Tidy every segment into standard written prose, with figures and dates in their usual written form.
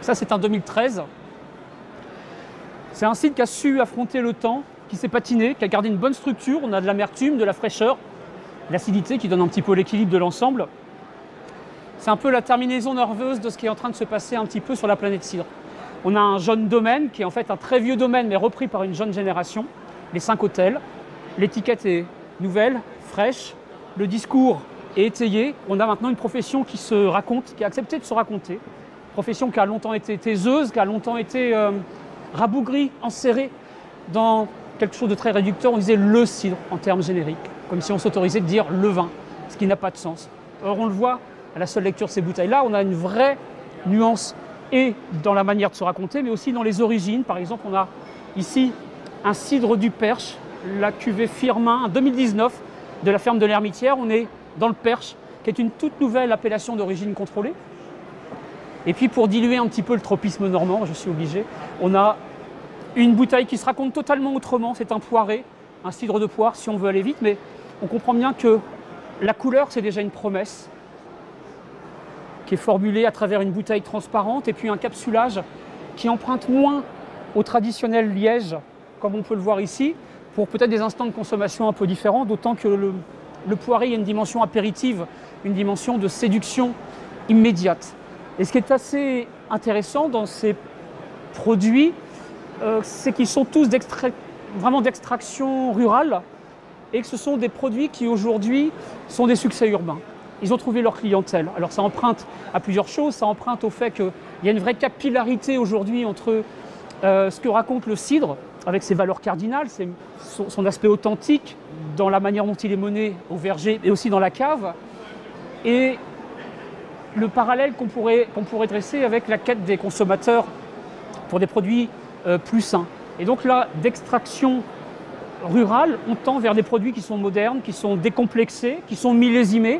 Ça, c'est un 2013. C'est un cidre qui a su affronter le temps, qui s'est patiné, qui a gardé une bonne structure. On a de l'amertume, de la fraîcheur, l'acidité qui donne un petit peu l'équilibre de l'ensemble. C'est un peu la terminaison nerveuse de ce qui est en train de se passer un petit peu sur la planète cidre. On a un jeune domaine qui est en fait un très vieux domaine mais repris par une jeune génération, les 5 hôtels. L'étiquette est nouvelle, fraîche, le discours est étayé. On a maintenant une profession qui se raconte, qui a accepté de se raconter. Une profession qui a longtemps été taiseuse, qui a longtemps été rabougrie, enserrée dans quelque chose de très réducteur. On disait le cidre en termes génériques, comme si on s'autorisait de dire le vin, ce qui n'a pas de sens. Or on le voit à la seule lecture de ces bouteilles-là, on a une vraie nuance et dans la manière de se raconter, mais aussi dans les origines. Par exemple, on a ici un cidre du Perche, la cuvée Firmin 2019 de la ferme de l'Hermitière. On est dans le Perche, qui est une toute nouvelle appellation d'origine contrôlée. Et puis pour diluer un petit peu le tropisme normand, je suis obligé, on a une bouteille qui se raconte totalement autrement. C'est un poiré, un cidre de poire si on veut aller vite, mais on comprend bien que la couleur, c'est déjà une promesse qui est formulée à travers une bouteille transparente et puis un capsulage qui emprunte moins au traditionnel liège, comme on peut le voir ici, pour peut-être des instants de consommation un peu différents, d'autant que le poiré, il y a une dimension apéritive, une dimension de séduction immédiate. Et ce qui est assez intéressant dans ces produits, c'est qu'ils sont tous vraiment d'extraction rurale et que ce sont des produits qui aujourd'hui sont des succès urbains. Ils ont trouvé leur clientèle. Alors ça emprunte à plusieurs choses, ça emprunte au fait qu'il y a une vraie capillarité aujourd'hui entre ce que raconte le cidre, avec ses valeurs cardinales, son aspect authentique, dans la manière dont il est mené au verger et aussi dans la cave, et le parallèle qu'on pourrait dresser avec la quête des consommateurs pour des produits plus sains. Et donc là, d'extraction rurale, on tend vers des produits qui sont modernes, qui sont décomplexés, qui sont millésimés.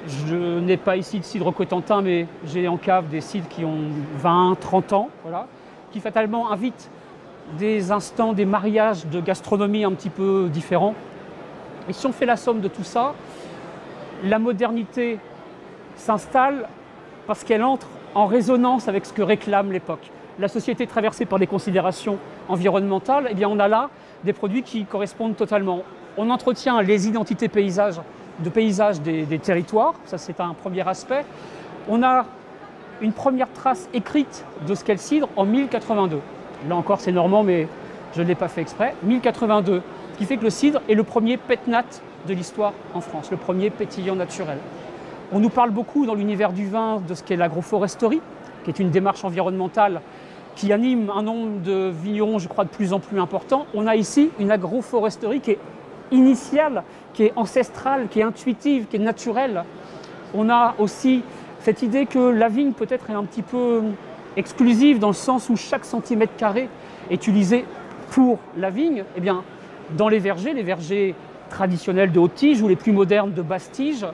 Je n'ai pas ici de cidre Cotentin, mais j'ai en cave des cidres qui ont 20, 30 ans, voilà, qui fatalement invitent des instants, des mariages de gastronomie un petit peu différents. Et si on fait la somme de tout ça, la modernité s'installe parce qu'elle entre en résonance avec ce que réclame l'époque. La société traversée par des considérations environnementales, eh bien on a là des produits qui correspondent totalement. On entretient les identités paysages des territoires, ça c'est un premier aspect. On a une première trace écrite de ce qu'est le cidre en 1082. Là encore c'est normand mais je ne l'ai pas fait exprès. 1082, ce qui fait que le cidre est le premier pétnat de l'histoire en France, le premier pétillant naturel. On nous parle beaucoup dans l'univers du vin de ce qu'est l'agroforesterie, qui est une démarche environnementale qui anime un nombre de vignerons, je crois, de plus en plus important. On a ici une agroforesterie qui est initiale, qui est ancestrale, qui est intuitive, qui est naturelle. On a aussi cette idée que la vigne peut-être est un petit peu exclusive dans le sens où chaque centimètre carré est utilisé pour la vigne. Eh bien, dans les vergers traditionnels de haute tige ou les plus modernes de basse tige,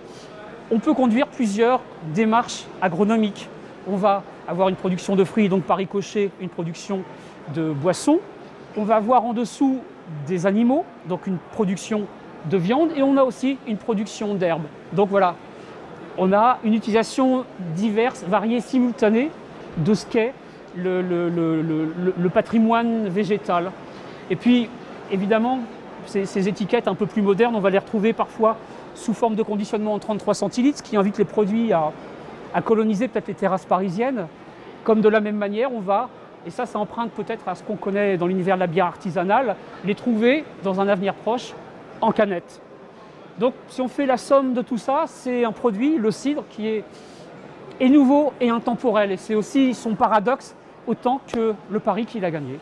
on peut conduire plusieurs démarches agronomiques. On va avoir une production de fruits, donc par ricochet, une production de boissons. On va avoir en dessous des animaux, donc une production de viande, et on a aussi une production d'herbes. Donc voilà, on a une utilisation diverse, variée, simultanée de ce qu'est le patrimoine végétal. Et puis, évidemment, ces étiquettes un peu plus modernes, on va les retrouver parfois sous forme de conditionnement en 33 centilitres, ce qui invite les produits à coloniser peut-être les terrasses parisiennes. Comme de la même manière, on va, et ça emprunte peut-être à ce qu'on connaît dans l'univers de la bière artisanale, les trouver dans un avenir proche en canette. Donc si on fait la somme de tout ça, c'est un produit, le cidre, qui est nouveau et intemporel. Et c'est aussi son paradoxe autant que le pari qu'il a gagné.